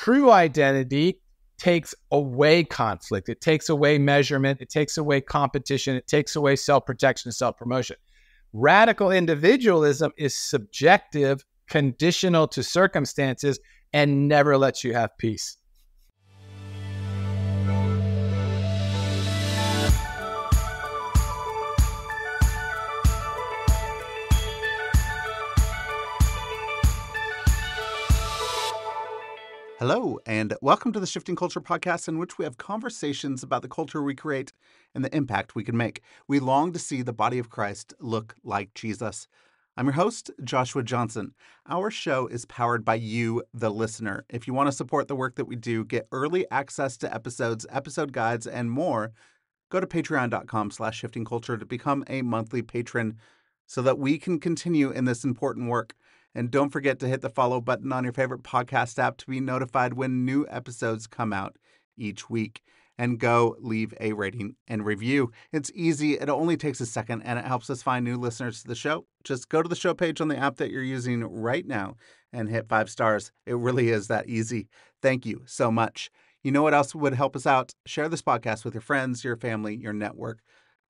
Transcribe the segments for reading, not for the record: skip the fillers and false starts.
True identity takes away conflict. It takes away measurement. It takes away competition. It takes away self-protection and self-promotion. Radical individualism is subjective, conditional to circumstances, and never lets you have peace. Hello, and welcome to the Shifting Culture podcast, in which we have conversations about the culture we create and the impact we can make. We long to see the body of Christ look like Jesus. I'm your host, Joshua Johnson. Our show is powered by you, the listener. If you want to support the work that we do, get early access to episodes, episode guides, and more, go to patreon.com/shiftingculture to become a monthly patron so that we can continue in this important work. And don't forget to hit the follow button on your favorite podcast app to be notified when new episodes come out each week. And go leave a rating and review. It's easy. It only takes a second, and it helps us find new listeners to the show. Just go to the show page on the app that you're using right now and hit 5 stars. It really is that easy. Thank you so much. You know what else would help us out? Share this podcast with your friends, your family, your network.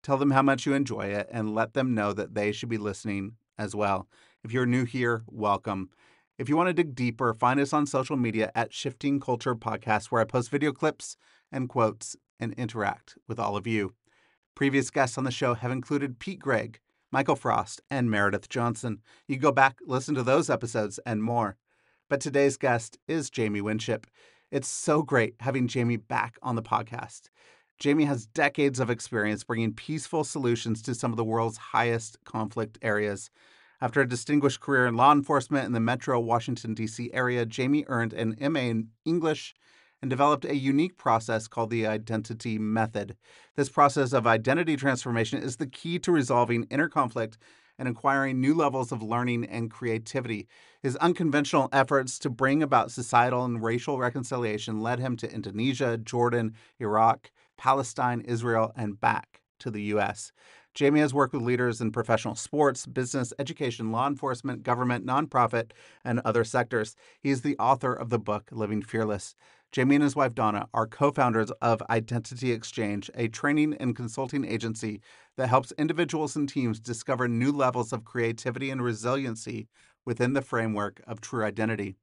Tell them how much you enjoy it and let them know that they should be listening as well. If you're new here, welcome. If you want to dig deeper, find us on social media at Shifting Culture Podcast, where I post video clips and quotes and interact with all of you. Previous guests on the show have included Pete Gregg, Michael Frost, and Meredith Johnson. You can go back, listen to those episodes and more. But today's guest is Jamie Winship. It's so great having Jamie back on the podcast. Jamie has decades of experience bringing peaceful solutions to some of the world's highest conflict areas. After a distinguished career in law enforcement in the metro Washington, D.C. area, Jamie earned an MA in English and developed a unique process called the identity method. This process of identity transformation is the key to resolving inner conflict and acquiring new levels of learning and creativity. His unconventional efforts to bring about societal and racial reconciliation led him to Indonesia, Jordan, Iraq, Palestine, Israel, and back to the U.S. Jamie has worked with leaders in professional sports, business, education, law enforcement, government, nonprofit, and other sectors. He is the author of the book, Living Fearless. Jamie and his wife, Donna, are co-founders of Identity Exchange, a training and consulting agency that helps individuals and teams discover new levels of creativity and resiliency within the framework of true identity.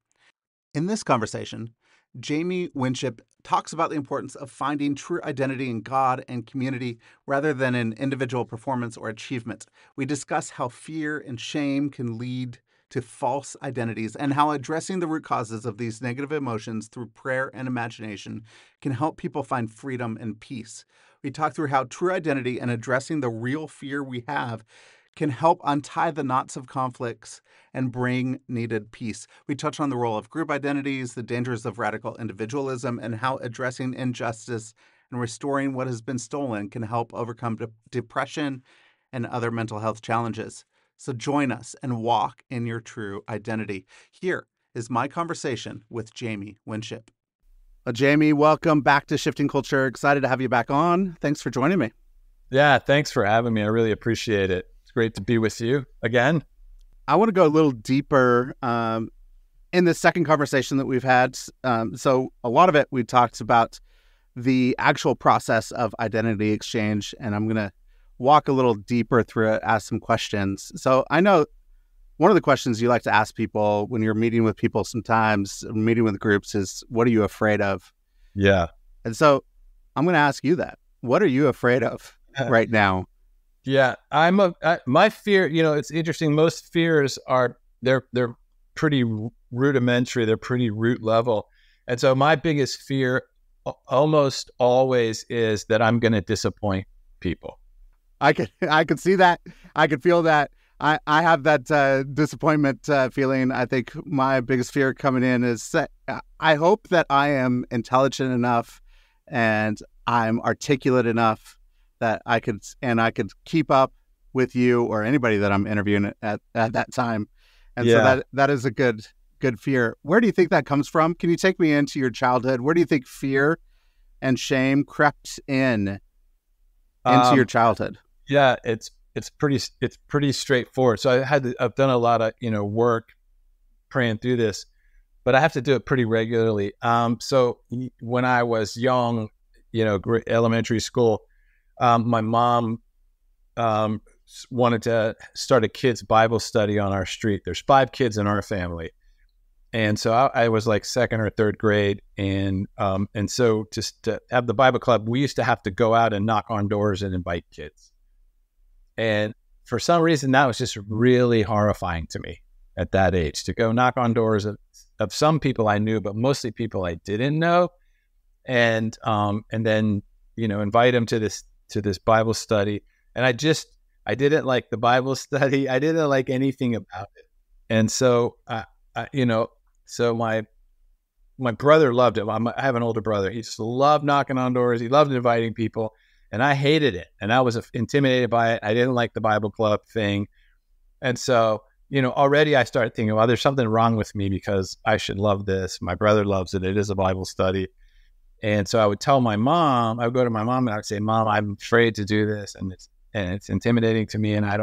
In this conversation, Jamie Winship talks about the importance of finding true identity in God and community rather than in individual performance or achievement. We discuss how fear and shame can lead to false identities and how addressing the root causes of these negative emotions through prayer and imagination can help people find freedom and peace. We talk through how true identity and addressing the real fear we have can help untie the knots of conflicts and bring needed peace. We touch on the role of group identities, the dangers of radical individualism, and how addressing injustice and restoring what has been stolen can help overcome depression and other mental health challenges. So join us and walk in your true identity. Here is my conversation with Jamie Winship. Jamie, welcome back to Shifting Culture. Excited to have you back on. Thanks for joining me. Yeah, thanks for having me. I really appreciate it. It's great to be with you again. I want to go a little deeper in the second conversation that we've had. So a lot of it, we talked about the actual process of identity exchange, and I'm going to walk a little deeper through it, ask some questions. So I know one of the questions you like to ask people when you're meeting with people sometimes, meeting with groups, is, what are you afraid of? Yeah. And so I'm going to ask you that. What are you afraid of right now? Yeah, my fear, it's interesting. Most fears they're pretty rudimentary. They're pretty root level. And so my biggest fear almost always is that I'm going to disappoint people. I could see that. I could feel that. I have that disappointment feeling. I think my biggest fear coming in is I hope that I am intelligent enough and I'm articulate enough that I could keep up with you or anybody that I'm interviewing at that time. And so that is a good fear. Where do you think that comes from? Can you take me into your childhood? Where do you think fear and shame crept into your childhood? Yeah, it's pretty straightforward. So I've done a lot of work praying through this, but I have to do it pretty regularly. So when I was young, elementary school, my mom wanted to start a kids' Bible study on our street. There's 5 kids in our family. And so I was like second or third grade. And so just to have the Bible club, we used to have to go out and knock on doors and invite kids. And for some reason, that was just really horrifying to me at that age, to go knock on doors of some people I knew, but mostly people I didn't know. And then, invite them to this Bible study. And I didn't like the Bible study. I didn't like anything about it. And so, so my brother loved it. I have an older brother. He just loved knocking on doors. He loved inviting people, and I hated it. And I was intimidated by it. I didn't like the Bible club thing. And so, already I started thinking, well, there's something wrong with me because I should love this. My brother loves it. It is a Bible study. And so I would tell my mom, I would go to my mom and I would say, Mom, I'm afraid to do this. And it's intimidating to me, and I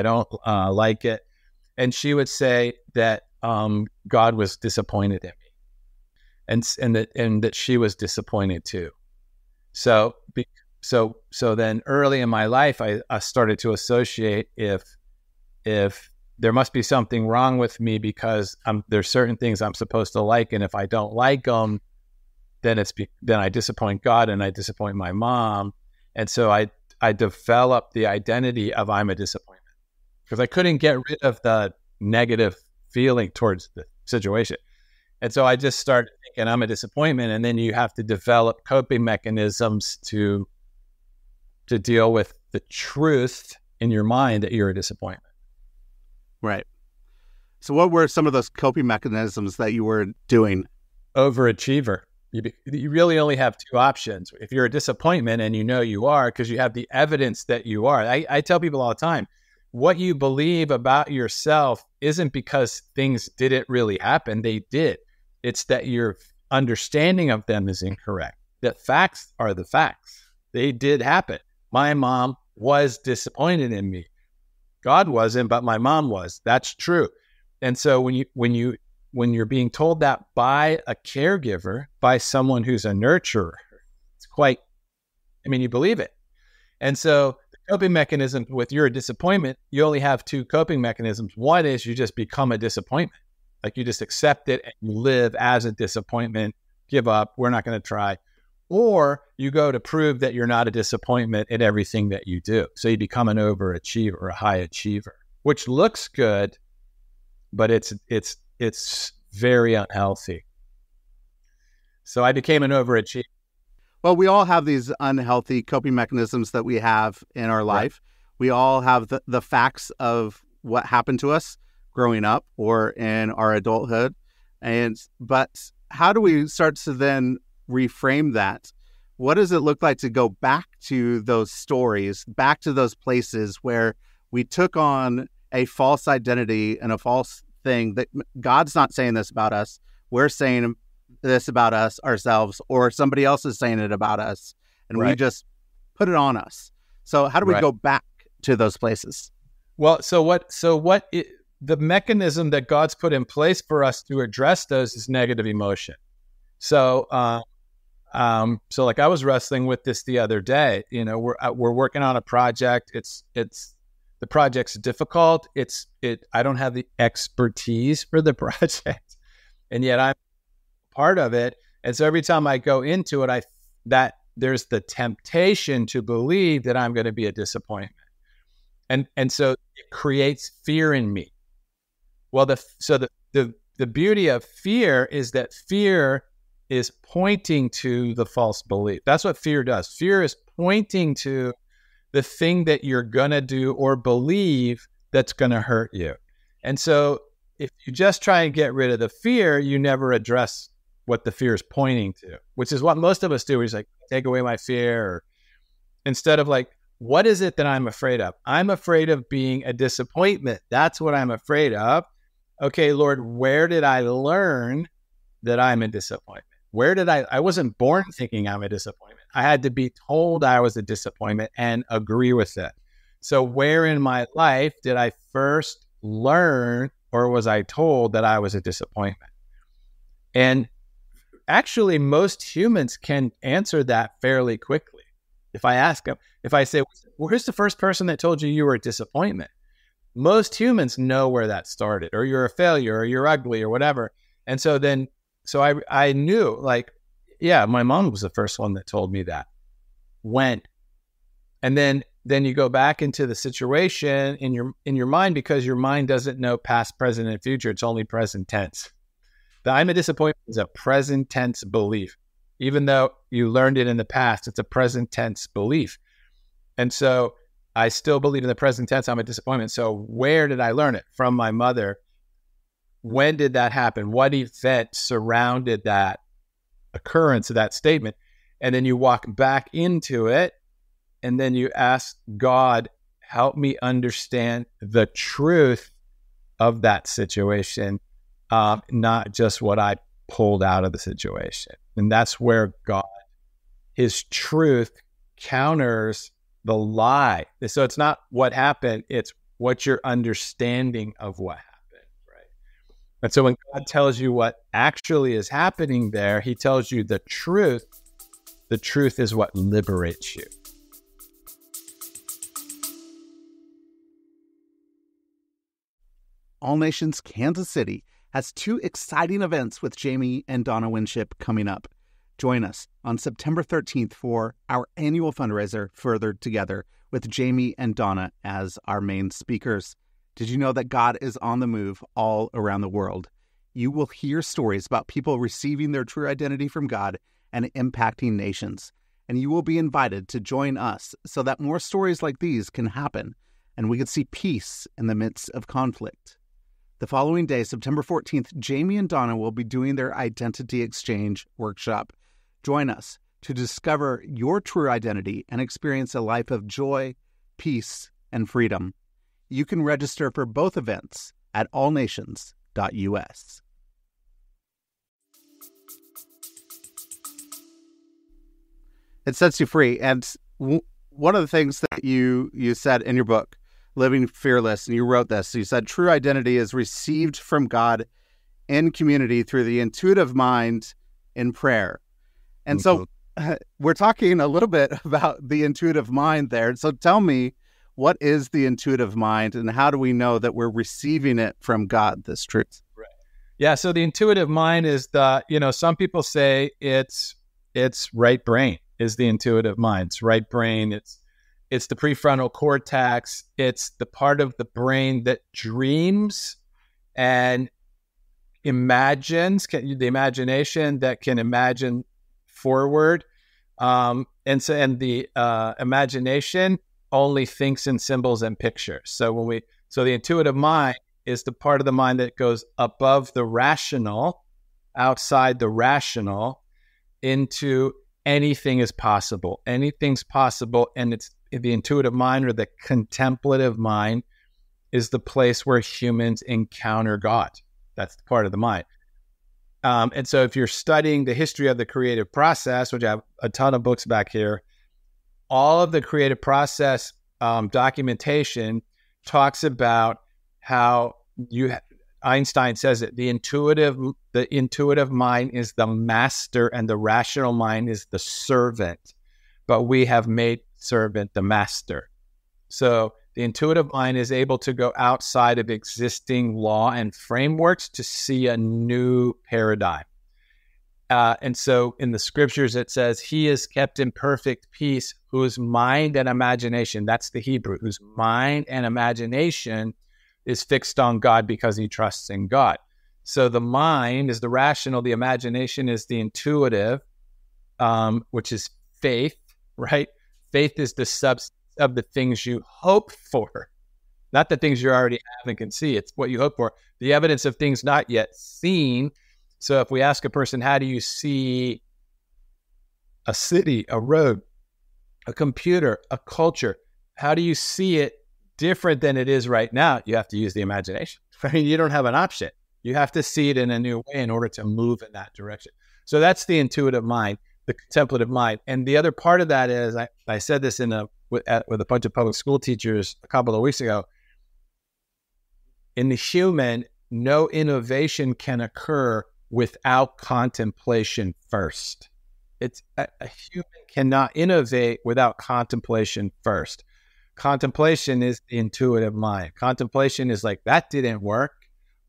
don't like it. And she would say that God was disappointed in me, and that she was disappointed too. So then early in my life, I started to associate if there must be something wrong with me because there's certain things I'm supposed to like, and if I don't like them, then I disappoint God and I disappoint my mom, and so I developed the identity of I'm a disappointment because I couldn't get rid of the negative feeling towards the situation. And so I just started thinking I'm a disappointment, and then you have to develop coping mechanisms to deal with the truth in your mind that you're a disappointment. Right. So what were some of those coping mechanisms that you were doing? Overachiever. You really only have 2 options. If you're a disappointment, and you are because you have the evidence that you are. I tell people all the time, what you believe about yourself isn't because things didn't really happen. They did. It's that your understanding of them is incorrect. That facts are the facts. They did happen. My mom was disappointed in me. God wasn't, but my mom was. That's true. And so when you're being told that by a caregiver, by someone who's a nurturer, it's you believe it. And so the coping mechanism with you're a disappointment, you only have 2 coping mechanisms. One is you just become a disappointment. Like you just accept it and you live as a disappointment, give up, we're not going to try. Or you go to prove that you're not a disappointment in everything that you do. So you become an overachiever, a high achiever, which looks good, but it's very unhealthy. So I became an overachiever. Well, we all have these unhealthy coping mechanisms that we have in our life. Right. We all have the facts of what happened to us growing up or in our adulthood. But how do we start to then reframe that? What does it look like to go back to those stories, back to those places where we took on a false identity and a false thing that God's not saying this about us. We're saying this about us ourselves, or somebody else is saying it about us, and we just put it on us. So how do we go back to those places? Well, the mechanism that God's put in place for us to address those is negative emotion. So like I was wrestling with this the other day. We're working on a project. The project's difficult. I don't have the expertise for the project, and yet I'm part of it. And so every time I go into it, that there's the temptation to believe that I'm going to be a disappointment, and so it creates fear in me. Well, the beauty of fear is that fear is pointing to the false belief. That's what fear does. Fear is pointing to the thing that you're going to do or believe that's going to hurt you. And so if you just try and get rid of the fear, you never address what the fear is pointing to, which is what most of us do. We're just like, take away my fear. Or instead of like, what is it that I'm afraid of? I'm afraid of being a disappointment. That's what I'm afraid of. Okay, Lord, where did I learn that I'm a disappointment? I wasn't born thinking I'm a disappointment. I had to be told I was a disappointment and agree with it. So where in my life did I first learn, or was I told that I was a disappointment? And actually, most humans can answer that fairly quickly. If I ask them, if I say, well, who's the first person that told you were a disappointment? Most humans know where that started, or you're a failure, or you're ugly, or whatever. And so I knew, like, yeah, my mom was the first one that told me that. When? And then you go back into the situation in your mind, because your mind doesn't know past, present, and future. It's only present tense. The I'm a disappointment is a present tense belief. Even though you learned it in the past, it's a present tense belief. And so I still believe in the present tense, I'm a disappointment. So where did I learn it? From my mother. When did that happen? What event surrounded that occurrence of that statement? And then you walk back into it, and then you ask God, help me understand the truth of that situation, not just what I pulled out of the situation. And that's where God, his truth, counters the lie. So it's not what happened, it's what your understanding of what happened, right? And so when God tells you what actually is happening there, he tells you the truth. The truth is what liberates you. All Nations Kansas City has 2 exciting events with Jamie and Donna Winship coming up. Join us on September 13th for our annual fundraiser, Further Together, with Jamie and Donna as our main speakers. Did you know that God is on the move all around the world? You will hear stories about people receiving their true identity from God and impacting nations. And you will be invited to join us so that more stories like these can happen and we can see peace in the midst of conflict. The following day, September 14th, Jamie and Donna will be doing their Identity Exchange workshop. Join us to discover your true identity and experience a life of joy, peace, and freedom. You can register for both events at allnations.us. It sets you free. And one of the things that you said in your book, Living Fearless, and you wrote this, you said, true identity is received from God in community through the intuitive mind in prayer. And so we're talking a little bit about the intuitive mind there. So tell me, what is the intuitive mind and how do we know that we're receiving it from God, this truth? Right. Yeah. So the intuitive mind is some people say it's right brain is the intuitive mind. It's right brain. It's the prefrontal cortex. It's the part of the brain that dreams and imagines, the imagination that can imagine forward. And the imagination only thinks in symbols and pictures. So the intuitive mind is the part of the mind that goes above the rational, outside the rational, into anything is possible. Anything's possible. And it's the intuitive mind, or the contemplative mind, is the place where humans encounter God. That's the part of the mind. And so if you're studying the history of the creative process, which I have a ton of books back here, all of the creative process documentation talks about how Einstein says it, the intuitive mind is the master and the rational mind is the servant, but we have made servant the master. So the intuitive mind is able to go outside of existing law and frameworks to see a new paradigm. And so in the scriptures, it says, he is kept in perfect peace, whose mind and imagination, that's the Hebrew, whose mind and imagination is fixed on God because he trusts in God. So the mind is the rational, the imagination is the intuitive, which is faith, right? Faith is the substance of the things you hope for, not the things you already have and can see. It's what you hope for, the evidence of things not yet seen. So if we ask a person, how do you see a city, a road, a computer, a culture? How do you see it different than it is right now? You have to use the imagination. I mean, you don't have an option. You have to see it in a new way in order to move in that direction. So that's the intuitive mind, the contemplative mind. And the other part of that is, I said this with a bunch of public school teachers a couple of weeks ago. In the human, no innovation can occur without contemplation first. It's a human cannot innovate without contemplation first. Contemplation is the intuitive mind. Contemplation is like, that didn't work.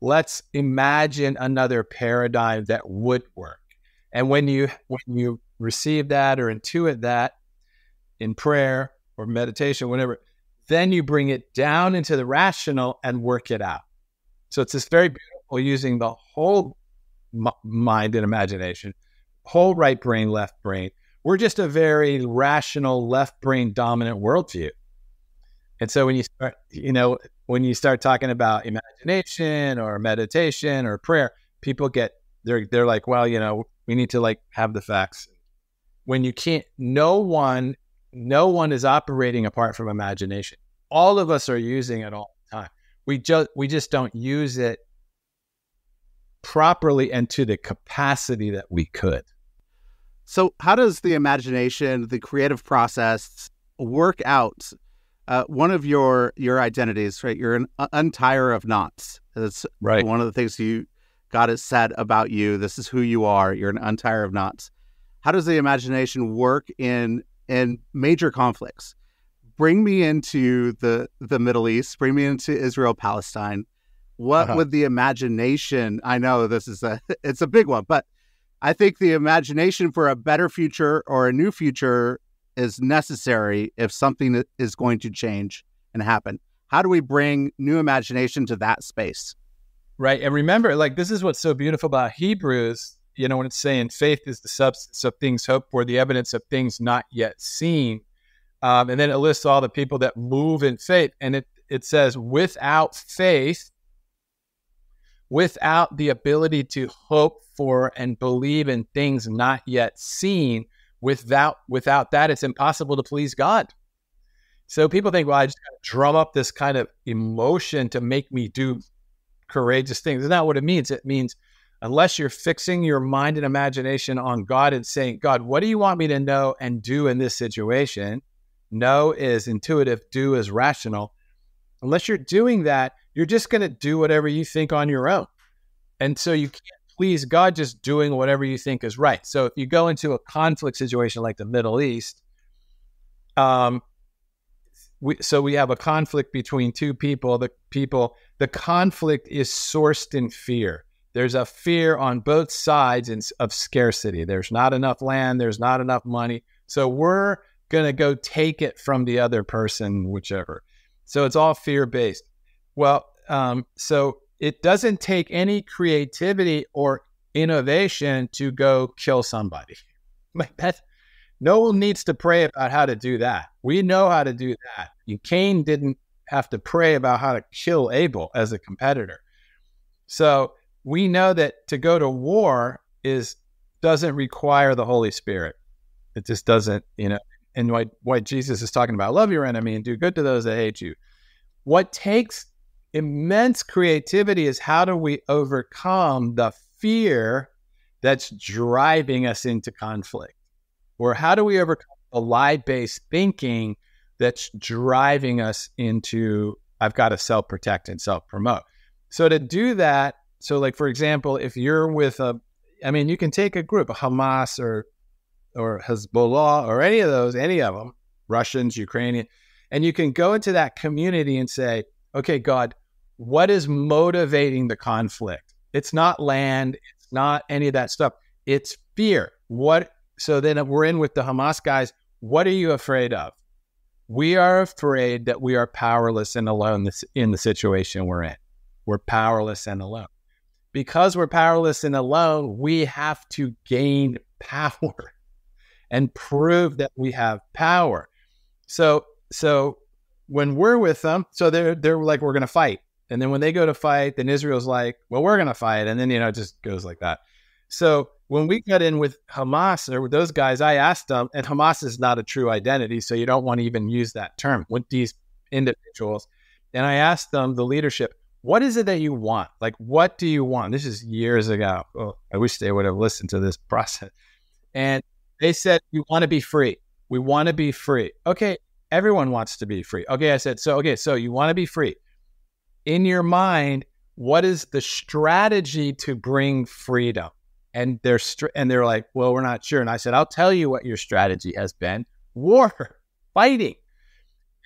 Let's imagine another paradigm that would work. And when you receive that or intuit that in prayer or meditation, whatever, then you bring it down into the rational and work it out. So it's this very beautiful using the whole mind and imagination, whole right brain, left brain. We're just a very rational left brain dominant worldview. And so when you start talking about imagination or meditation or prayer, people they're like, well, we need to like have the facts. When you can't, no one is operating apart from imagination. All of us are using it all the time. We just don't use it properly and to the capacity that we could. So how does the imagination, the creative process work out? One of your identities, right? You're an untier of knots. That's right. One of the things God has said about you. This is who you are. You're an untier of knots. How does the imagination work in major conflicts? Bring me into the Middle East. Bring me into Israel, Palestine. What would the imagination? I know it's a big one, but I think the imagination for a better future or a new future is necessary if something is going to change and happen. How do we bring new imagination to that space? Right. And remember, like, this is what's so beautiful about Hebrews, when it's saying faith is the substance of things hoped for, the evidence of things not yet seen. And then it lists all the people that move in faith. And it says, without faith, without the ability to hope for and believe in things not yet seen, without that, it's impossible to please God. So people think, well, I just got to drum up this kind of emotion to make me do courageous things. That's not what it means. It means unless you're fixing your mind and imagination on God and saying, God, what do you want me to know and do in this situation? Know is intuitive, do is rational. Unless you're doing that, you're just going to do whatever you think on your own. And so you can't please God just doing whatever you think is right. So if you go into a conflict situation like the Middle East, we have a conflict between two people. The conflict is sourced in fear. There's a fear on both sides of scarcity. There's not enough land. There's not enough money. So we're going to go take it from the other person, whichever. So it's all fear-based. Well, so it doesn't take any creativity or innovation to go kill somebody. Like that, no one needs to pray about how to do that. We know how to do that. Cain didn't have to pray about how to kill Abel as a competitor. So we know that to go to war doesn't require the Holy Spirit. It just doesn't, and why Jesus is talking about love your enemy and do good to those that hate you. What takes immense creativity is how do we overcome the fear that's driving us into conflict? Or how do we overcome the lie-based thinking that's driving us into, I've got to self-protect and self-promote? So to do that, so like, for example, if you're with you can take a group, a Hamas or Hezbollah or any of them, Russians, Ukrainian, and you can go into that community and say, okay, God, what is motivating the conflict? It's not land. It's not any of that stuff. It's fear. So then we're in with the Hamas guys. What are you afraid of? We are afraid that we are powerless and alone in the situation we're in. We're powerless and alone. Because we're powerless and alone, we have to gain power and prove that we have power. So when we're with them, so they're like, we're going to fight. And then when they go to fight, then Israel's like, well, we're going to fight. And then, it just goes like that. So when we got in with Hamas or with those guys, I asked them, and Hamas is not a true identity, so you don't want to even use that term with these individuals. And I asked them, the leadership, what is it that you want? Like, what do you want? This is years ago. Oh, I wish they would have listened to this process. And they said, we want to be free. We want to be free. Okay, everyone wants to be free. Okay, I said, so you want to be free. In your mind, what is the strategy to bring freedom? And they're like, well, we're not sure. And I said, I'll tell you what your strategy has been: war, fighting.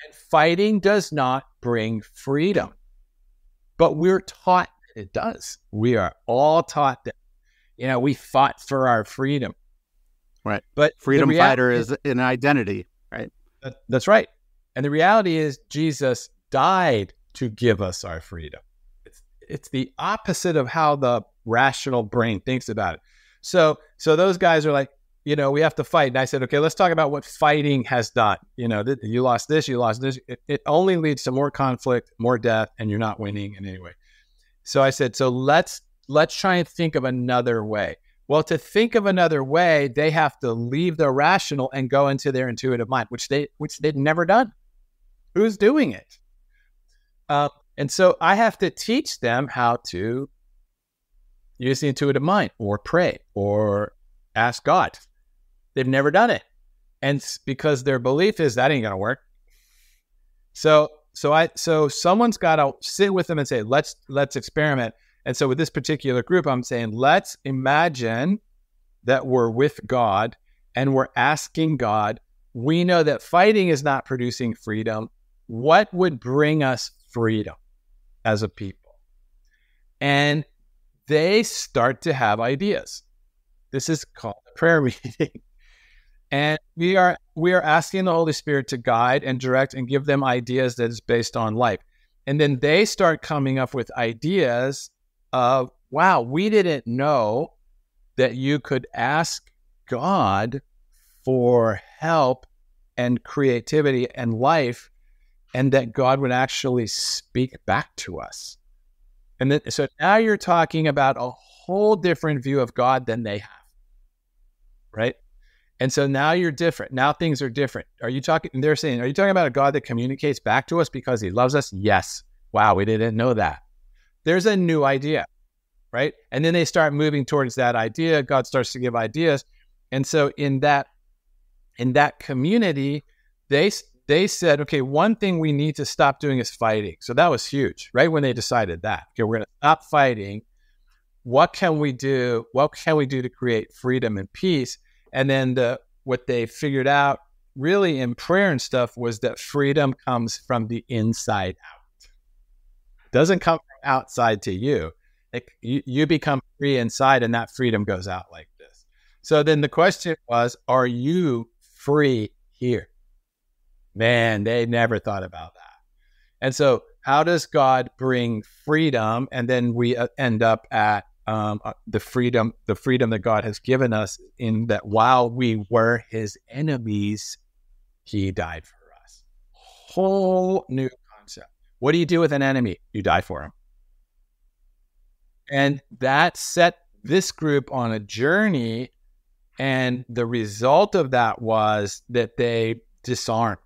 And fighting does not bring freedom, but we're taught that it does. We are all taught that, we fought for our freedom. Right. But freedom fighter is an identity, right? That's right. And the reality is Jesus died to give us our freedom. It's the opposite of how the rational brain thinks about it. So those guys are like, we have to fight. And I said, okay, let's talk about what fighting has done. You lost this, you lost this. It only leads to more conflict, more death, and you're not winning in any way. So I said, so let's try and think of another way. Well, to think of another way, they have to leave the rational and go into their intuitive mind, which they'd never done. Who's doing it? And so I have to teach them how to use the intuitive mind, or pray, or ask God. They've never done it. And because their belief is that ain't going to work. So someone's got to sit with them and say, let's experiment. And so with this particular group, I'm saying, let's imagine that we're with God and we're asking God, we know that fighting is not producing freedom. What would bring us freedom as a people? And they start to have ideas. This is called a prayer meeting. And we are asking the Holy Spirit to guide and direct and give them ideas that is based on life. And then they start coming up with ideas of, wow, we didn't know that you could ask God for help and creativity and life, and that God would actually speak back to us. And then, so now you're talking about a whole different view of God than they have, right? And so now you're different. Now things are different. They're saying, are you talking about a God that communicates back to us because he loves us? Yes. Wow, we didn't know that. There's a new idea, right? And then they start moving towards that idea. God starts to give ideas. And so in that community, they said, okay, one thing we need to stop doing is fighting. So that was huge, right? When they decided that, okay, we're going to stop fighting. What can we do? What can we do to create freedom and peace? And then what they figured out really in prayer and stuff was that freedom comes from the inside out. It doesn't come from outside to you. You become free inside, and that freedom goes out like this. So then the question was, are you free here? Man, they never thought about that. And so how does God bring freedom? And then we end up at the freedom that God has given us, in that while we were his enemies, he died for us. Whole new concept. What do you do with an enemy? You die for him. And that set this group on a journey. And the result of that was that they disarmed.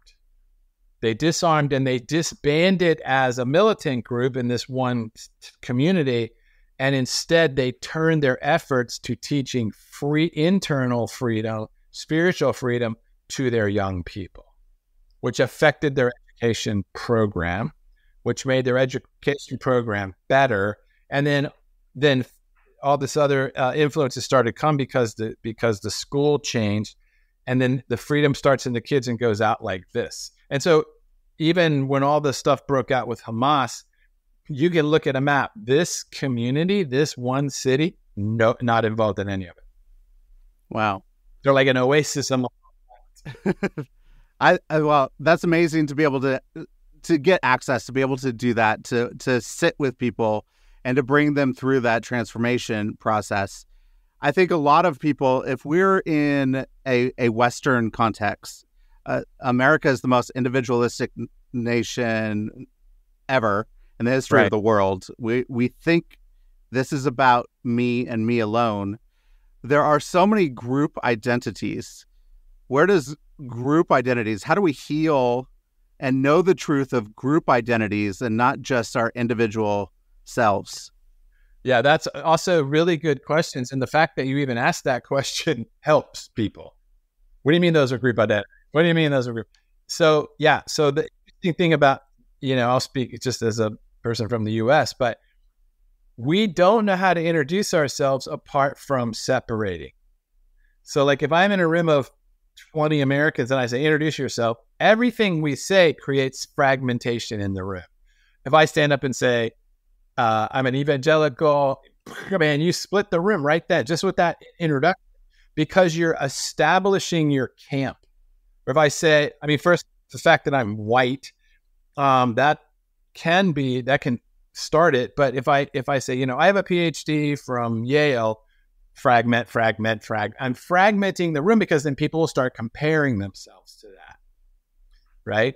They disarmed and they disbanded as a militant group in this one community. And instead, they turned their efforts to teaching internal freedom, spiritual freedom to their young people, which affected their education program, which made their education program better. And then all this other influences started to come because the school changed. And then the freedom starts in the kids and goes out like this. And so even when all this stuff broke out with Hamas, you can look at a map. This community, this one city, no, not involved in any of it. Wow. They're like an oasis. Well, that's amazing to be able to get access, to be able to do that, to sit with people and to bring them through that transformation process. I think a lot of people, if we're in a Western context, America is the most individualistic nation ever in the history of the world. We think this is about me and me alone. There are so many group identities. Where does group identities, how do we heal and know the truth of group identities and not just our individual selves? Yeah, that's also really good questions. And the fact that you even asked that question helps people. What do you mean those are group identities? What do you mean those are group? So, yeah. So the interesting thing about, I'll speak just as a person from the U.S., but we don't know how to introduce ourselves apart from separating. So like if I'm in a room of 20 Americans and I say, introduce yourself, everything we say creates fragmentation in the room. If I stand up and say, I'm an evangelical, man, you split the room right then, just with that introduction, because you're establishing your camp. Or if I say, first, the fact that I'm white, that can start it. But if I say, I have a PhD from Yale, fragment, I'm fragmenting the room, because then people will start comparing themselves to that, right?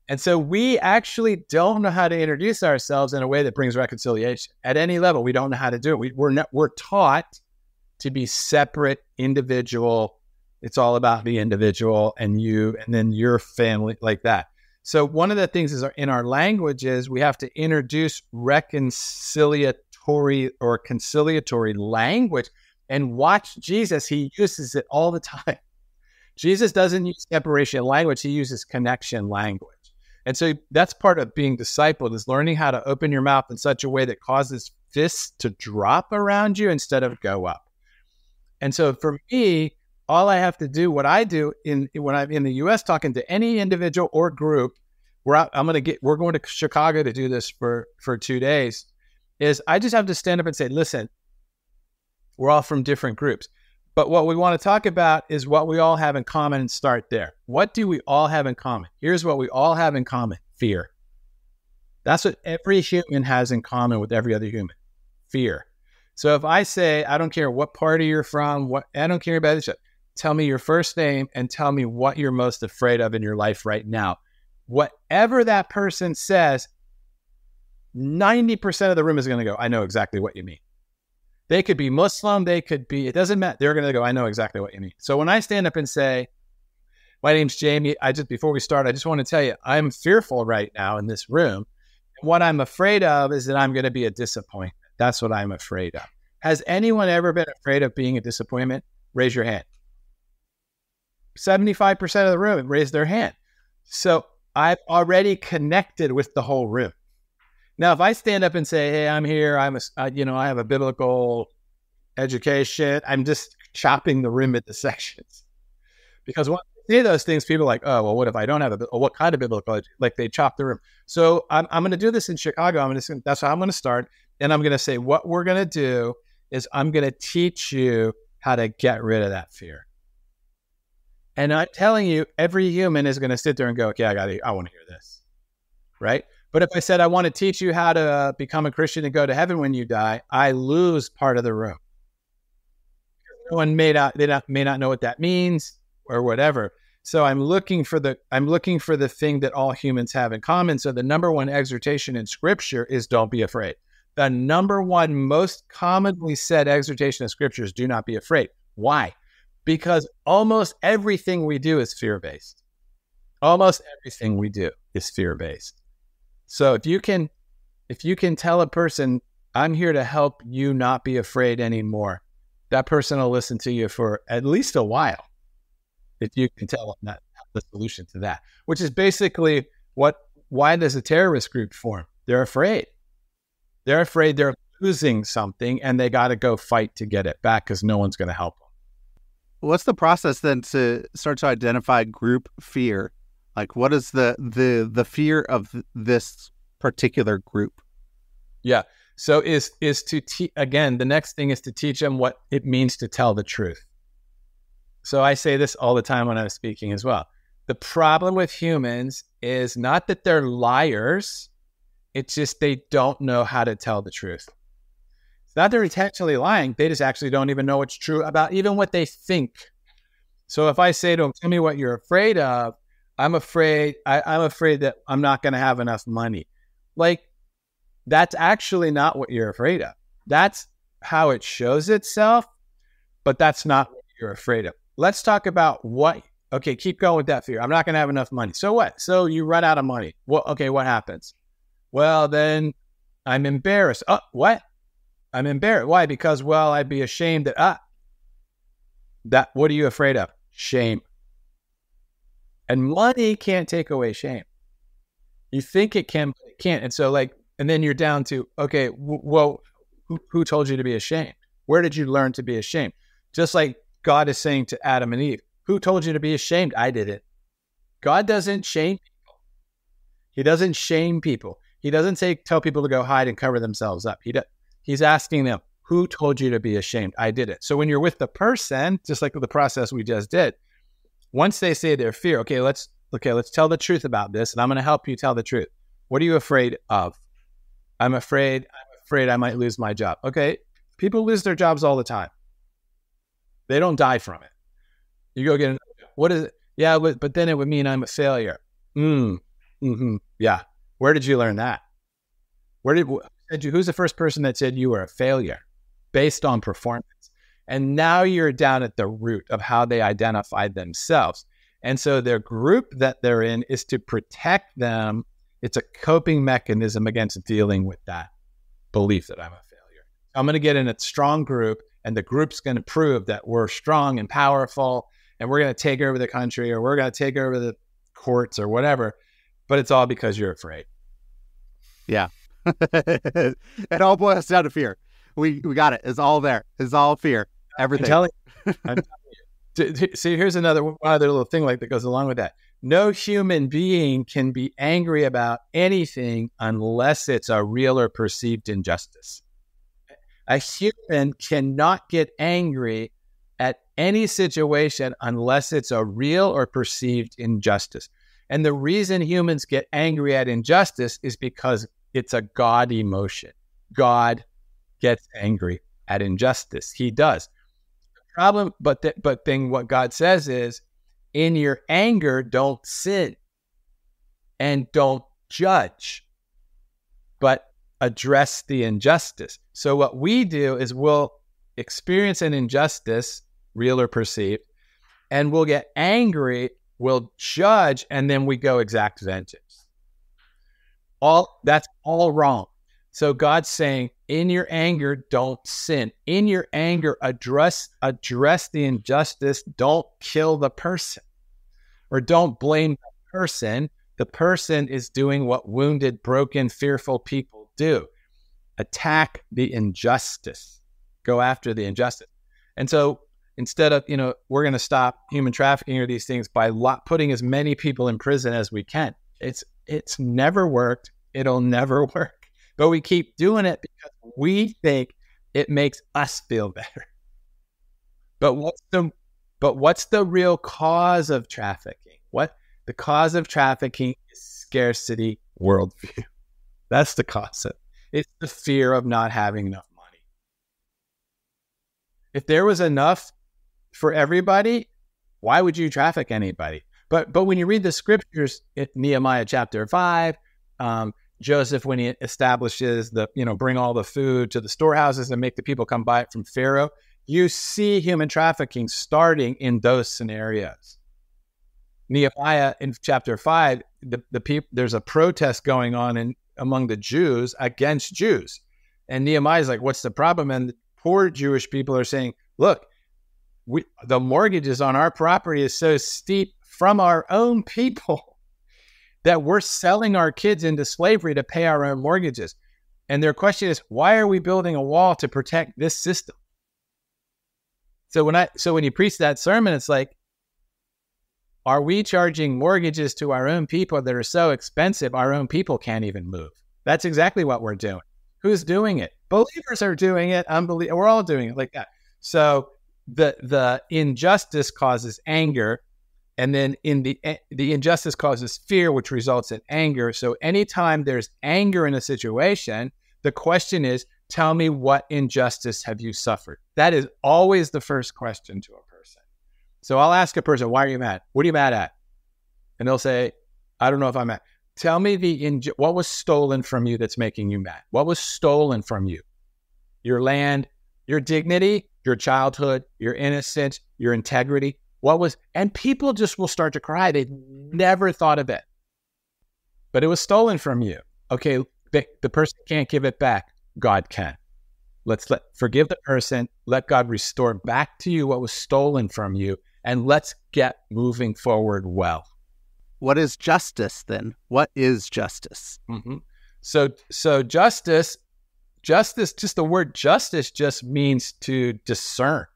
And so we actually don't know how to introduce ourselves in a way that brings reconciliation at any level. We don't know how to do it. We're taught to be separate, individual. It's all about the individual and you, and then your family, like that. So one of the things is in our language is we have to introduce reconciliatory or conciliatory language, and watch Jesus. He uses it all the time. Jesus doesn't use separation language. He uses connection language. And so that's part of being discipled, is learning how to open your mouth in such a way that causes fists to drop around you instead of go up. And so for me, all I have to do, what I do when I'm in the U.S. talking to any individual or group, we're going to Chicago to do this for 2 days, is I just have to stand up and say, listen, we're all from different groups, but what we want to talk about is what we all have in common, and start there. What do we all have in common? Here's what we all have in common: fear. That's what every human has in common with every other human: fear. So if I say, I don't care what party you're from, I don't care about this, tell me your first name and tell me what you're most afraid of in your life right now. Whatever that person says, 90% of the room is going to go, I know exactly what you mean. They could be Muslim, it doesn't matter. They're going to go, I know exactly what you mean. So when I stand up and say, my name's Jamie, before we start, I just want to tell you, I'm fearful right now in this room. And what I'm afraid of is that I'm going to be a disappointment. That's what I'm afraid of. Has anyone ever been afraid of being a disappointment? Raise your hand. 75% of the room raised their hand. So I've already connected with the whole room. Now, if I stand up and say, hey, I'm here, I have a biblical education, I'm just chopping the room into sections. Because when I say those things, people are like, oh, well, what if I don't have what kind of biblical education? Like, they chop the room. So I'm going to do this in Chicago. That's how I'm going to start. And I'm going to say, what we're going to do is I'm going to teach you how to get rid of that fear. And I'm telling you, every human is going to sit there and go, okay, I want to hear this, right? But if I said, I want to teach you how to become a Christian and go to heaven when you die, I lose part of the room. No one may not know what that means or whatever. So I'm looking for the thing that all humans have in common. So the number one exhortation in Scripture is don't be afraid. The number one most commonly said exhortation in Scripture is do not be afraid. Why? Because almost everything we do is fear-based. Almost everything we do is fear-based. So if you can tell a person, I'm here to help you not be afraid anymore, that person will listen to you for at least a while. If you can tell them that the solution to that, which is basically why does a terrorist group form? They're afraid. They're afraid they're losing something and they got to go fight to get it back because no one's going to help them. What's the process then to start to identify group fear? Like, what is the fear of this particular group? Yeah. So is to again, the next thing is to teach them what it means to tell the truth. So I say this all the time when I'm speaking as well. The problem with humans is not that they're liars. It's just they don't know how to tell the truth. It's not they're intentionally lying. They just actually don't even know what's true about even what they think. So if I say to them, tell me what you're afraid of, I'm afraid that I'm not going to have enough money. Like, that's actually not what you're afraid of. That's how it shows itself, but that's not what you're afraid of. Let's talk about okay, keep going with that fear. I'm not going to have enough money. So what? So you run out of money. Well, okay, what happens? Well, then I'm embarrassed. Oh, what? I'm embarrassed. Why? Because, well, I'd be ashamed what are you afraid of? Shame. And money can't take away shame. You think it can, but it can't. And so and then you're down to, okay, well, Who told you to be ashamed? Where did you learn to be ashamed? Just like God is saying to Adam and Eve, who told you to be ashamed? I did it. God doesn't shame people. He doesn't shame people. He doesn't tell people to go hide and cover themselves up. He's asking them, who told you to be ashamed? I did it. So when you're with the person, just like the process we just did, once they say their fear, let's tell the truth about this, and I'm going to help you tell the truth. What are you afraid of? I'm afraid I might lose my job. Okay, people lose their jobs all the time. They don't die from it. You go get another job. What is it? Yeah, but then it would mean I'm a failure. Yeah. Where did you learn that? Who's the first person that said you were a failure based on performance? And now you're down at the root of how they identified themselves. And so their group that they're in is to protect them. It's a coping mechanism against dealing with that belief that I'm a failure. I'm going to get in a strong group, and the group's going to prove that we're strong and powerful, and we're going to take over the country, or we're going to take over the courts or whatever. But it's all because you're afraid. Yeah. It all boils down to fear. We got it. It's all there. It's all fear. Everything. I'm telling you. See, here's one other little thing that goes along with that. No human being can be angry about anything unless it's a real or perceived injustice. A human cannot get angry at any situation unless it's a real or perceived injustice. And the reason humans get angry at injustice is because it's a God emotion. God gets angry at injustice. He does. The problem, but then what God says is, in your anger, don't sin and don't judge, but address the injustice. So what we do is we'll experience an injustice, real or perceived, and we'll get angry, we'll judge, and then we go exact vengeance. That's all wrong. So God's saying, in your anger, don't sin. In your anger, address the injustice. Don't kill the person, or don't blame the person. The person is doing what wounded, broken, fearful people do. Attack the injustice. Go after the injustice. And so instead of, we're going to stop human trafficking or these things by putting as many people in prison as we can. It's never worked. It'll never work. But we keep doing it because we think it makes us feel better. But what's the real cause of trafficking? The cause of trafficking is scarcity worldview. That's the cause of it. It's the fear of not having enough money. If there was enough for everybody, why would you traffic anybody? But when you read the scriptures, Nehemiah chapter 5, Joseph, when he establishes bring all the food to the storehouses and make the people come buy it from Pharaoh, you see human trafficking starting in those scenarios. Nehemiah in chapter 5, there's a protest going on among the Jews against Jews. And Nehemiah's like, what's the problem? And the poor Jewish people are saying, look, the mortgages on our property is so steep from our own people that we're selling our kids into slavery to pay our own mortgages. And their question is, why are we building a wall to protect this system? So when you preach that sermon, it's like, are we charging mortgages to our own people that are so expensive our own people can't even move? That's exactly what we're doing. Who's doing it? Believers are doing it. We're all doing it like that. So the injustice causes anger, and then the injustice causes fear, which results in anger. So anytime there's anger in a situation, the question is, tell me, what injustice have you suffered? That is always the first question to a person. So I'll ask a person, why are you mad? What are you mad at? And they'll say, I don't know if I'm mad. Tell me what was stolen from you that's making you mad? What was stolen from you? Your land, your dignity, your childhood, your innocence, your integrity. And people just will start to cry. They never thought of it. But it was stolen from you. Okay, the person can't give it back. God can. Forgive the person. Let God restore back to you what was stolen from you. And let's get moving forward well. What is justice then? What is justice? Mm-hmm. So justice justice, just the word justice just means to discern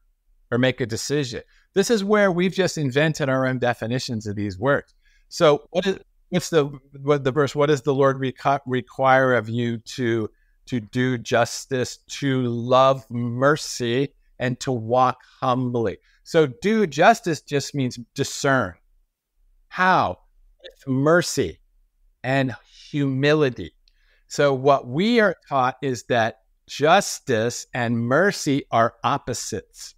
or make a decision. This is where we've just invented our own definitions of these words. So what's the verse? What does the Lord require of you to do justice, to love mercy, and to walk humbly? So do justice just means discern. How? With mercy and humility. So what we are taught is that justice and mercy are opposites.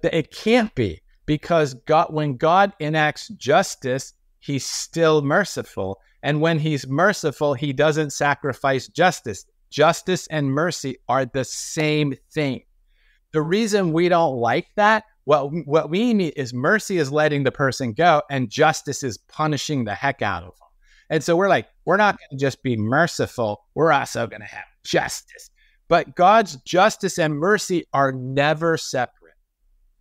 But it can't be, because when God enacts justice, he's still merciful. And when he's merciful, he doesn't sacrifice justice. Justice and mercy are the same thing. The reason we don't like that, what we mean is mercy is letting the person go, and justice is punishing the heck out of them. And so we're like, we're not going to just be merciful. We're also going to have justice. But God's justice and mercy are never separate.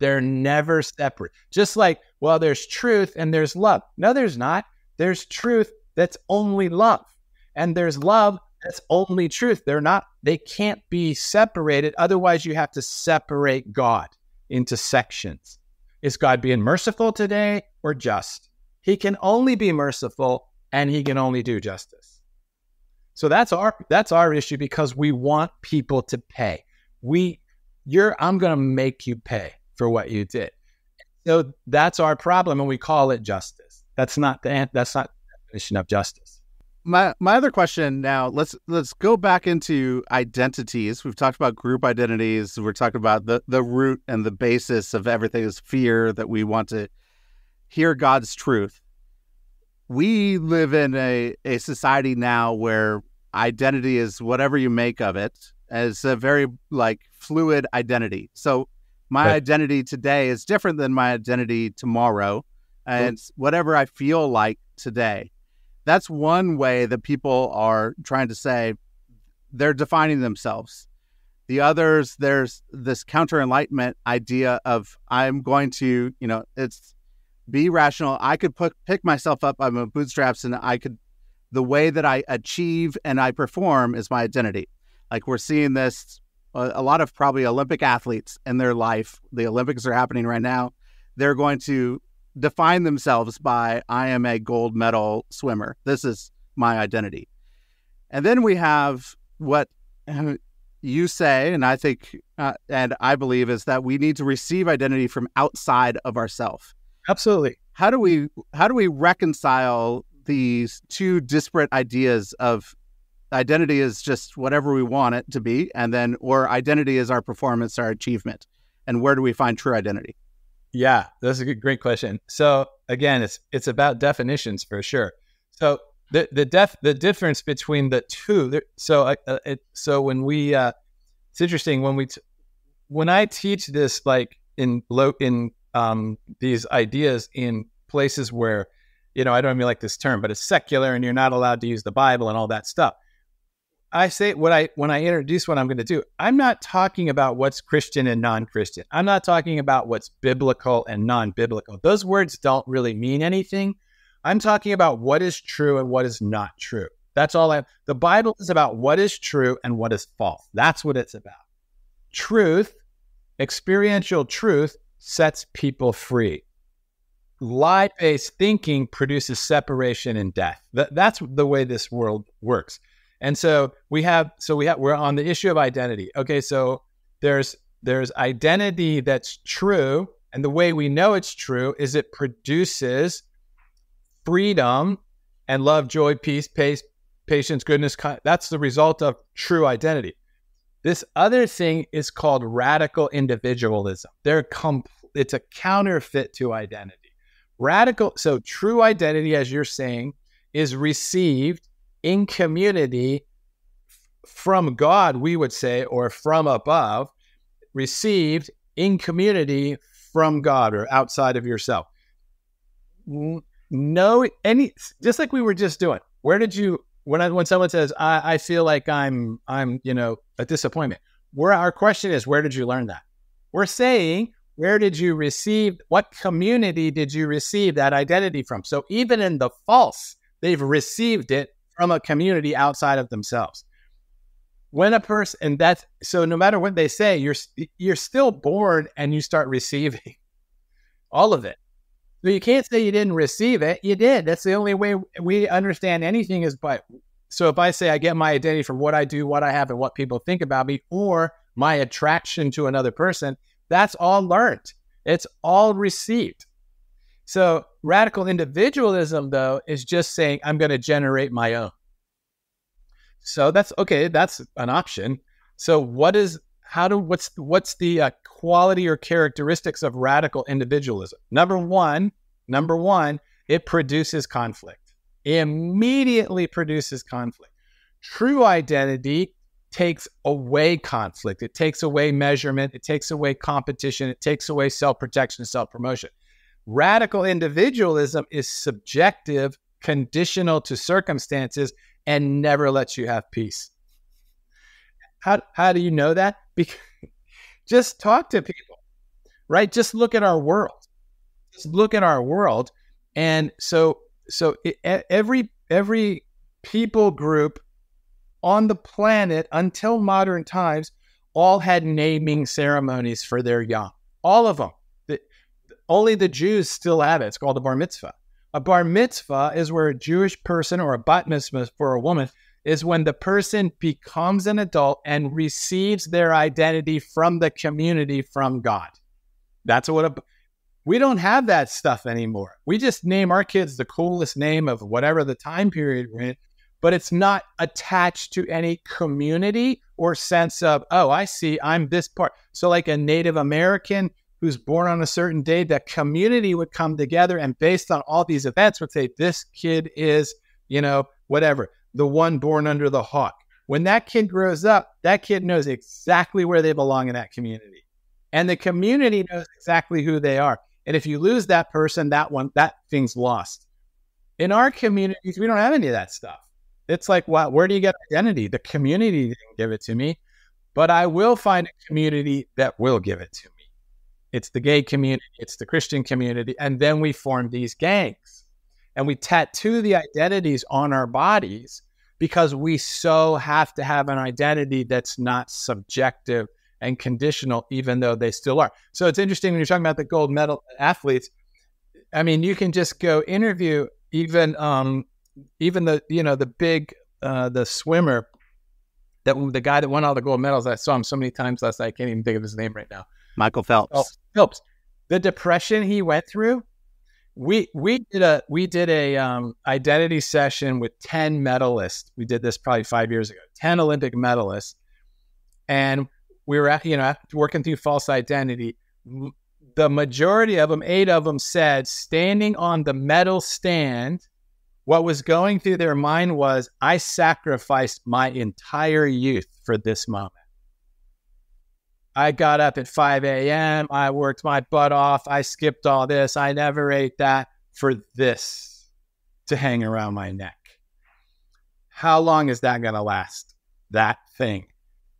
They're never separate. Just like, well, there's truth and there's love. No, there's not. There's truth that's only love. And there's love that's only truth. They can't be separated. Otherwise, you have to separate God into sections. Is God being merciful today or just? He can only be merciful, and he can only do justice. So that's our issue, because we want people to pay. I'm going to make you pay for what you did. So that's our problem, and we call it justice. That's not the definition of justice. My other question now, let's go back into identities. We've talked about group identities. We're talking about the root and the basis of everything is fear, that we want to hear God's truth. We live in a society now where identity is whatever you make of it, as a very fluid identity. So my identity today is different than my identity tomorrow, and it's whatever I feel like today. That's one way that people are trying to say they're defining themselves. The others, there's this counter-enlightenment idea of I'm going to, it's be rational. I could pick myself up by my bootstraps, and the way that I achieve and I perform is my identity. Like we're seeing this, a lot of probably Olympic athletes in their life. The Olympics are happening right now. They're going to define themselves by, I am a gold medal swimmer. This is my identity. And then we have what you say, and I think, and I believe, is that we need to receive identity from outside of ourselves. Absolutely. How do we reconcile these two disparate ideas of identity is just whatever we want it to be, or identity is our performance, our achievement, and where do we find true identity? Yeah, that's a great question. So again, it's about definitions for sure. So the difference between the two. So it's interesting when I teach this, in these ideas in places where, I don't even like this term, but it's secular and you're not allowed to use the Bible and all that stuff. I say when I introduce what I'm going to do, I'm not talking about what's Christian and non-Christian. I'm not talking about what's biblical and non-biblical. Those words don't really mean anything. I'm talking about what is true and what is not true. That's all the Bible is about, what is true and what is false. That's what it's about. Truth, experiential truth, sets people free. Lie-based thinking produces separation and death. That's the way this world works. And so we're on the issue of identity. Okay, so there's identity that's true, and the way we know it's true is it produces freedom and love, joy, peace, patience, goodness. That's the result of true identity. This other thing is called radical individualism. It's a counterfeit to identity. So true identity, as you're saying, is received in community from God, we would say, or from above, received in community from God or outside of yourself. Just like we were just doing. When someone says, I feel like I'm a disappointment, our question is, where did you learn that? We're saying, what community did you receive that identity from? So even in the false, they've received it from a community outside of themselves. when a person, and that's, so no matter what they say, you're still born and you start receiving all of it. So you can't say you didn't receive it. You did. That's the only way we understand anything is by, so if I say I get my identity from what I do, what I have, and what people think about me, or my attraction to another person, that's all learned. It's all received. So radical individualism, though, is just saying I'm going to generate my own. So that's okay. That's an option. So what's the quality or characteristics of radical individualism? Number one, it produces conflict. It immediately produces conflict. True identity takes away conflict. It takes away measurement. It takes away competition. It takes away self-protection, self-promotion. Radical individualism is subjective, conditional to circumstances, and never lets you have peace. How do you know that? Because just talk to people, right? Just look at our world. Just look at our world. And so every people group on the planet until modern times all had naming ceremonies for their young. All of them. Only the Jews still have it. It's called a bar mitzvah. A bar mitzvah is where a Jewish person, or a bat mitzvah for a woman, is when the person becomes an adult and receives their identity from the community, from God. That's what we don't have that stuff anymore. We just name our kids the coolest name of whatever the time period we're in, but it's not attached to any community or sense of, oh, I see, I'm this part. So like a Native American who's born on a certain day, the community would come together and based on all these events would say, this kid is, whatever, the one born under the hawk. When that kid grows up, that kid knows exactly where they belong in that community. And the community knows exactly who they are. And if you lose that person, that thing's lost. In our communities, we don't have any of that stuff. It's like, wow, where do you get identity? The community didn't give it to me, but I will find a community that will give it to me. It's the gay community, it's the Christian community, and then we form these gangs. And we tattoo the identities on our bodies because we so have to have an identity that's not subjective and conditional, even though they still are. So it's interesting when you're talking about the gold medal athletes. I mean, you can just go interview even the big the swimmer, the guy that won all the gold medals. I saw him so many times last night. I can't even think of his name right now. Michael Phelps. Oh, Phelps. The depression he went through. We did a identity session with 10 medalists. We did this probably 5 years ago. 10 Olympic medalists, and we were working through false identity. The majority of them, 8 of them, said standing on the medal stand, what was going through their mind was, I sacrificed my entire youth for this moment. I got up at 5 a.m. I worked my butt off. I skipped all this. I never ate that for this to hang around my neck. How long is that going to last? That thing.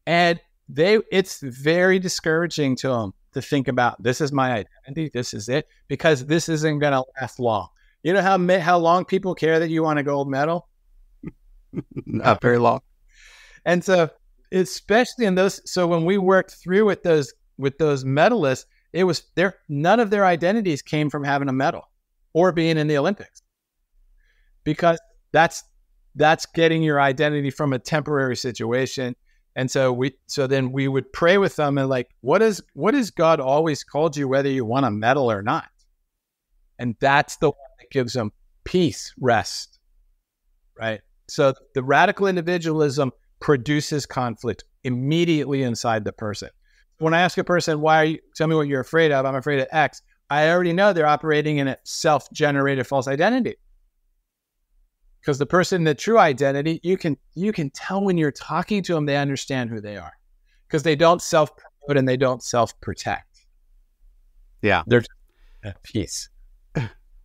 And it's very discouraging to them to think about, this is my identity. This is it, because this isn't going to last long. You know how long people care that you won a gold medal? Not very long. And so, especially in those, so when we worked through with those medalists, it was none of their identities came from having a medal or being in the Olympics, because that's getting your identity from a temporary situation. And so then we would pray with them and like, what has God always called you, whether you want a medal or not? And that's the one that gives them peace, rest, right? So the radical individualism produces conflict immediately inside the person. When I ask a person, tell me what you're afraid of, I'm afraid of X, I already know they're operating in a self-generated false identity. Because the person, the true identity, you can tell when you're talking to them, they understand who they are. Because they don't self-promote and they don't self-protect. Yeah. They're at peace.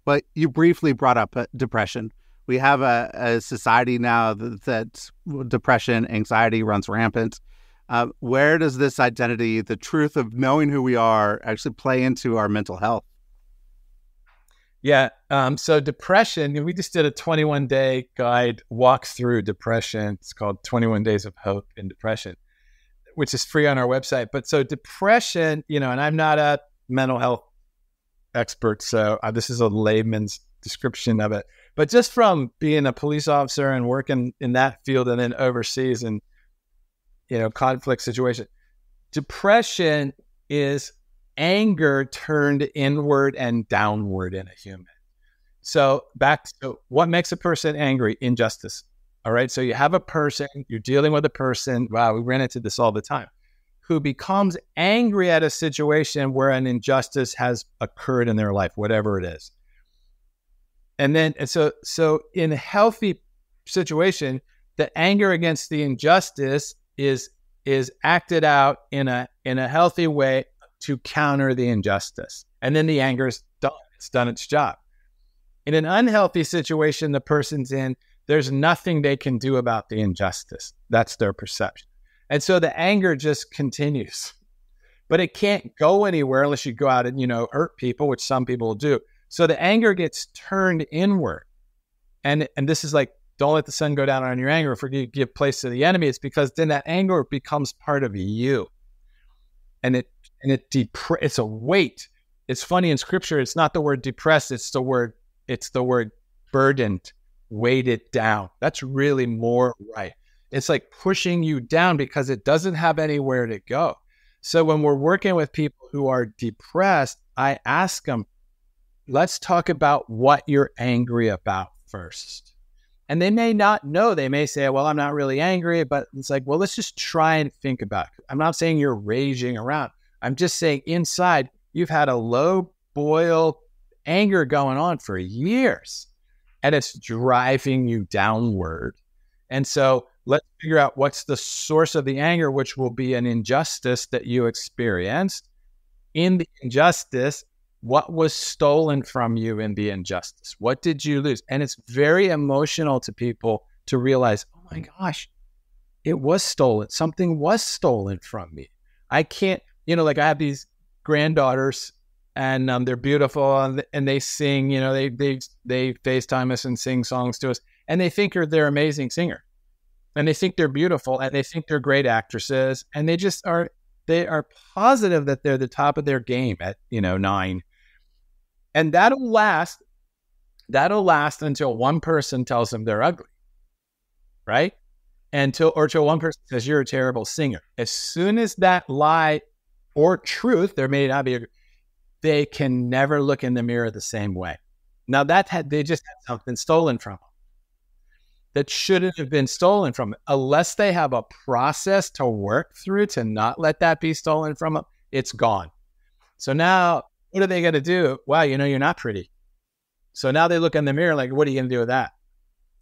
Well, you briefly brought up depression. We have a society now that depression, anxiety runs rampant. Where does this identity, the truth of knowing who we are, actually play into our mental health? Yeah. So depression, we just did a 21-day guide walk through depression. It's called 21 Days of Hope in Depression, which is free on our website. But so depression, and I'm not a mental health expert, so this is a layman's description of it. But just from being a police officer and working in that field and then overseas and, conflict situation, depression is anger turned inward and downward in a human. So back to what makes a person angry? Injustice. All right. So you have a person, you're dealing with a person. Wow, we ran into this all the time, who becomes angry at a situation where an injustice has occurred in their life, whatever it is. And so in a healthy situation, the anger against the injustice is acted out in a healthy way to counter the injustice. And then the anger is done. It's done its job. In an unhealthy situation the person's in, there's nothing they can do about the injustice. That's their perception. And so the anger just continues. But it can't go anywhere unless you go out and, hurt people, which some people will do. So the anger gets turned inward. And this is like, don't let the sun go down on your anger. If you give place to the enemy, it's because then that anger becomes part of you. And it's a weight. It's funny in scripture, it's not the word depressed, it's the word burdened, weighted down. That's really more right. It's like pushing you down because it doesn't have anywhere to go. So when we're working with people who are depressed, I ask them, let's talk about what you're angry about first. And they may not know. They may say, well, I'm not really angry, but it's like, well, let's just try and think about it. I'm not saying you're raging around. I'm just saying inside you've had a low boil anger going on for years and it's driving you downward. And so let's figure out what's the source of the anger, which will be an injustice that you experienced. In the injustice, what was stolen from you in the injustice? What did you lose? And it's very emotional to people to realize, oh my gosh, it was stolen. Something was stolen from me. I can't, like I have these granddaughters and they're beautiful and they sing, they FaceTime us and sing songs to us and they think they're amazing singer and they think they're beautiful and they think they're great actresses and they are positive that they're the top of their game at, 9. And that'll last until one person tells them they're ugly, right? Until one person says you're a terrible singer. As soon as that lie or truth, there may not be, they can never look in the mirror the same way. Now they just had something stolen from them that shouldn't have been stolen from them. Unless they have a process to work through to not let that be stolen from them, it's gone. So now, what are they going to do? Wow, you're not pretty. So now they look in the mirror like, what are you going to do with that?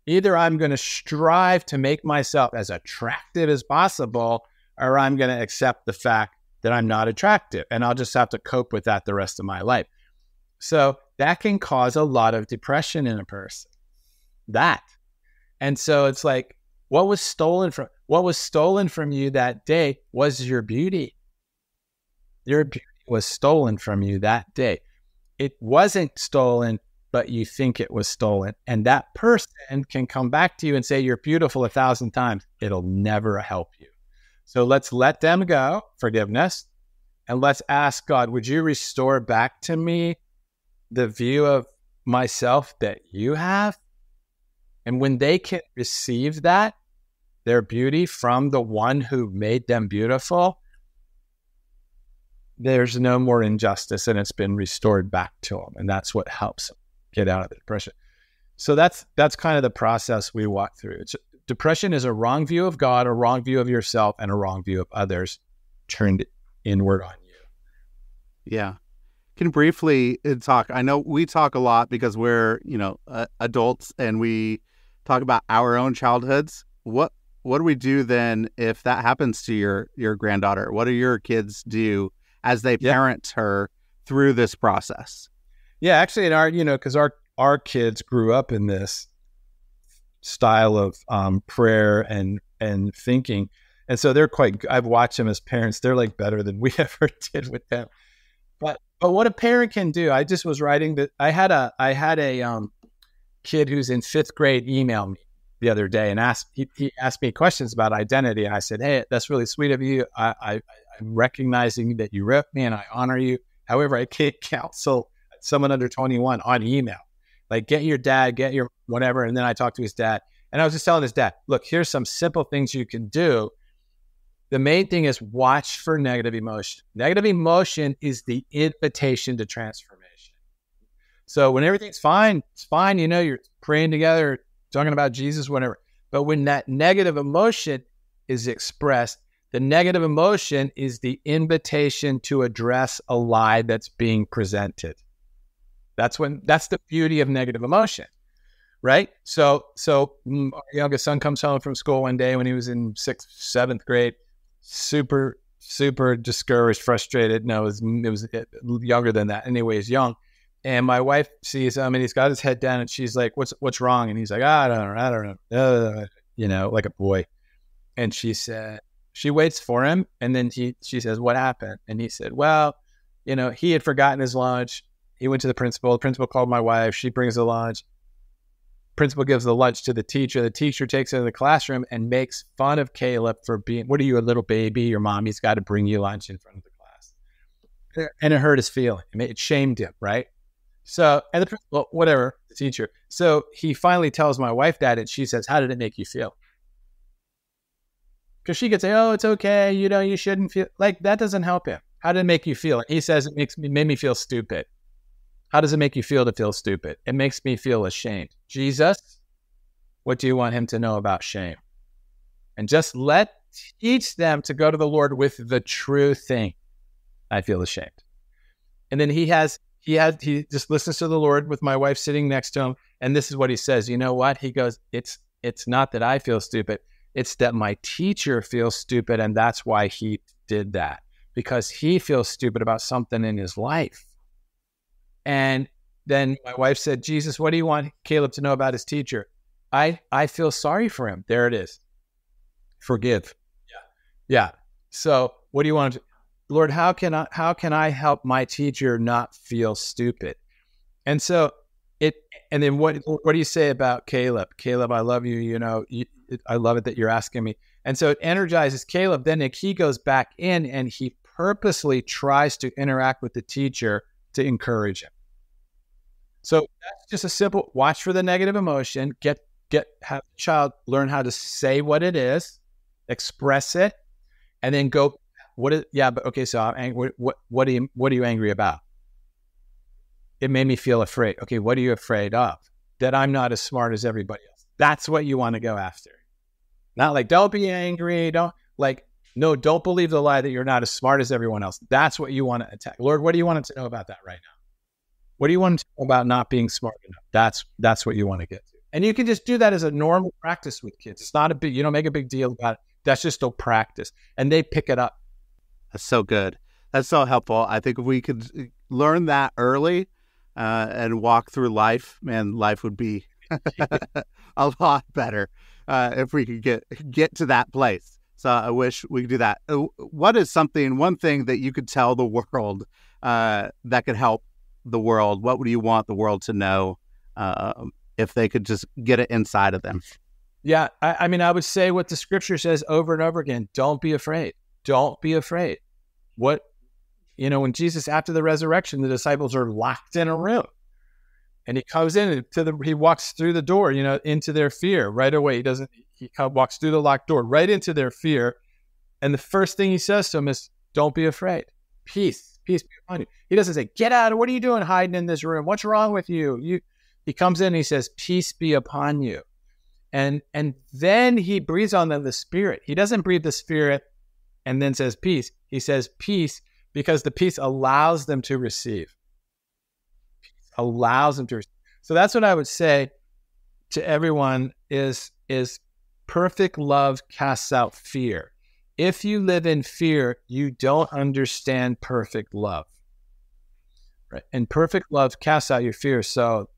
Either I'm going to strive to make myself as attractive as possible, or I'm going to accept the fact that I'm not attractive, and I'll just have to cope with that the rest of my life. So that can cause a lot of depression in a person. And so it's like, what was stolen from you that day was your beauty. Your beauty was stolen from you that day. It wasn't stolen, but you think it was stolen. And that person can come back to you and say, you're beautiful 1,000 times. It'll never help you. So let's let them go, forgiveness, and let's ask God, would you restore back to me the view of myself that you have? And when they can receive that, their beauty from the one who made them beautiful, there's no more injustice and it's been restored back to them. And that's what helps them get out of the depression. So that's kind of the process we walk through. Depression is a wrong view of God, a wrong view of yourself, and a wrong view of others turned inward on you. Yeah. Can briefly talk, I know we talk a lot because we're, adults and we talk about our own childhoods. What do we do then if that happens to your granddaughter? What do your kids do as they parent her through this process? Yeah, actually in our, because our kids grew up in this style of prayer and thinking. And so they're I've watched them as parents. They're like better than we ever did with them. But But what a parent can do, I just was writing that I had a kid who's in 5th grade email me the other day and he asked me questions about identity. And I said, hey, that's really sweet of you. I'm recognizing that you wrote me and I honor you. However, I can't counsel someone under 21 on email. Like, get your dad, get your whatever. And then I talked to his dad. And I was just telling his dad, look, here's some simple things you can do. The main thing is watch for negative emotion. Negative emotion is the invitation to transformation. So when everything's fine, it's fine. You know, you're praying together, talking about Jesus, whatever. But when that negative emotion is expressed, the negative emotion is the invitation to address a lie that's being presented. That's the beauty of negative emotion, right? So our youngest son comes home from school one day when he was in 6th, 7th grade, super discouraged, frustrated. No, it was younger than that. Anyway, he's young. And my wife sees him and he's got his head down and she's like, what's wrong? And he's like, I don't know, like a boy. And she said, she waits for him. And then she says, what happened? And he said, well, he had forgotten his lunch. He went to the principal. The principal called my wife. She brings the lunch. Principal gives the lunch to the teacher. The teacher takes it to the classroom and makes fun of Caleb for being, what are you, a little baby? Your mommy's got to bring you lunch in front of the class. And it hurt his feeling. It shamed him, right? So, and the principal, whatever, the teacher. So he finally tells my wife that, and she says, how did it make you feel? Because she could say, oh, it's okay. You shouldn't feel like that. Doesn't help him. How did it make you feel? And he says, made me feel stupid. How does it make you feel to feel stupid? It makes me feel ashamed. Jesus, what do you want him to know about shame? And just teach them to go to the Lord with the true thing. I feel ashamed. And then he just listens to the Lord with my wife sitting next to him. And this is what he says. You know what? He goes, it's not that I feel stupid. It's that my teacher feels stupid. And that's why he did that, because he feels stupid about something in his life. And then my wife said, Jesus, what do you want Caleb to know about his teacher? I feel sorry for him. There it is. Forgive. Yeah. So what do you want to do? Lord, how can I help my teacher not feel stupid? And so and then what do you say about Caleb? Caleb, I love you. I love it that you're asking me. And so it energizes Caleb. Then he goes back in and he purposely tries to interact with the teacher to encourage him. So that's just a simple watch for the negative emotion, have the child learn how to say what it is, express it, and then go, so I'm angry. What are you angry about? It made me feel afraid. Okay, what are you afraid of? That I'm not as smart as everybody else. That's what you want to go after. Not like, don't be angry, don't believe the lie that you're not as smart as everyone else. That's what you want to attack. Lord, what do you want to know about that right now? What do you want to know about not being smart enough? That's what you want to get to. And you can just do that as a normal practice with kids. It's not you don't make a big deal about it. That's just a practice. And they pick it up. That's so good. That's so helpful. I think if we could learn that early and walk through life, man, life would be a lot better if we could get to that place. So I wish we could do that. What is one thing that you could tell the world that could help the world? What would you want the world to know if they could just get it inside of them? Yeah, I mean, I would say what the scripture says over and over again. Don't be afraid. Don't be afraid. When Jesus, after the resurrection, the disciples are locked in a room and he comes in he walks through the door, into their fear right away. He walks through the locked door right into their fear. And the first thing he says to them is, don't be afraid. Peace be upon you. He doesn't say, get out. What are you doing hiding in this room? What's wrong with you? He comes in and he says, peace be upon you. And then he breathes on them the Spirit. He doesn't breathe the Spirit and then says peace. He says peace because the peace allows them to receive. Peace allows them to receive. So that's what I would say to everyone is perfect love casts out fear. If you live in fear, you don't understand perfect love. Right? And perfect love casts out your fear. So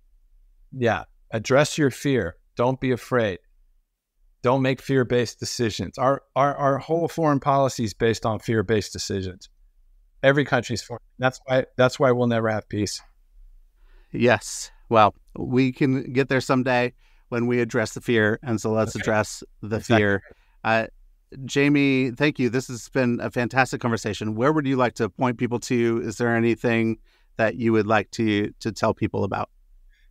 address your fear. Don't be afraid. Don't make fear-based decisions. Our whole foreign policy is based on fear-based decisions. Every country's for it. That's why we'll never have peace. Yes. Well, we can get there someday when we address the fear. And so let's address the fear. Jamie, thank you. This has been a fantastic conversation. Where would you like to point people to? Is there anything that you would like to tell people about?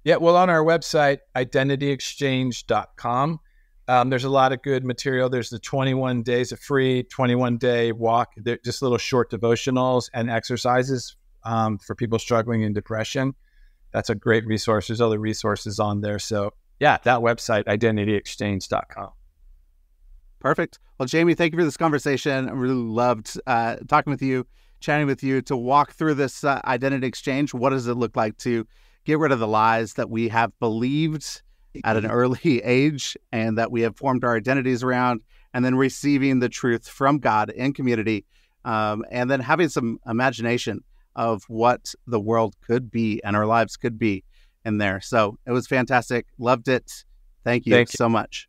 Yeah, well, on our website, identityexchange.com, there's a lot of good material. There's the 21 days of free 21-day walk. They're just little short devotionals and exercises for people struggling in depression. That's a great resource. There's other resources on there. So yeah, that website, identityexchange.com. Perfect. Well, Jamie, thank you for this conversation. I really loved talking with you, chatting with you to walk through this identity exchange. What does it look like to get rid of the lies that we have believed at an early age and that we have formed our identities around, and then receiving the truth from God in community, and then having some imagination of what the world could be and our lives could be in there. So it was fantastic. Loved it. Thank you so much.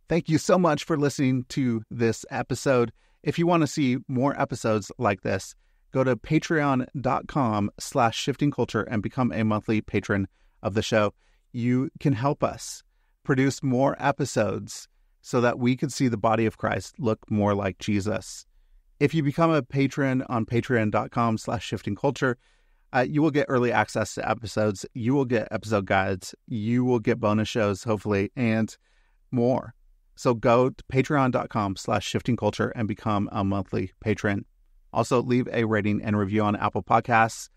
Thank you so much for listening to this episode. If you want to see more episodes like this, go to patreon.com/shiftingculture and become a monthly patron of the show. You can help us produce more episodes so that we can see the body of Christ look more like Jesus. If you become a patron on patreon.com/shiftingculture, you will get early access to episodes. You will get episode guides. You will get bonus shows, hopefully, and more. So go to patreon.com/shiftingculture and become a monthly patron. Also, leave a rating and review on Apple Podcasts.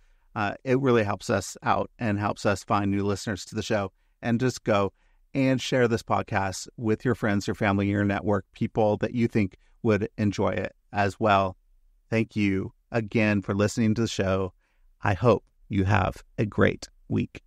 It really helps us out and helps us find new listeners to the show. And just go and share this podcast with your friends, your family, your network, people that you think would enjoy it as well. Thank you again for listening to the show. I hope you have a great week.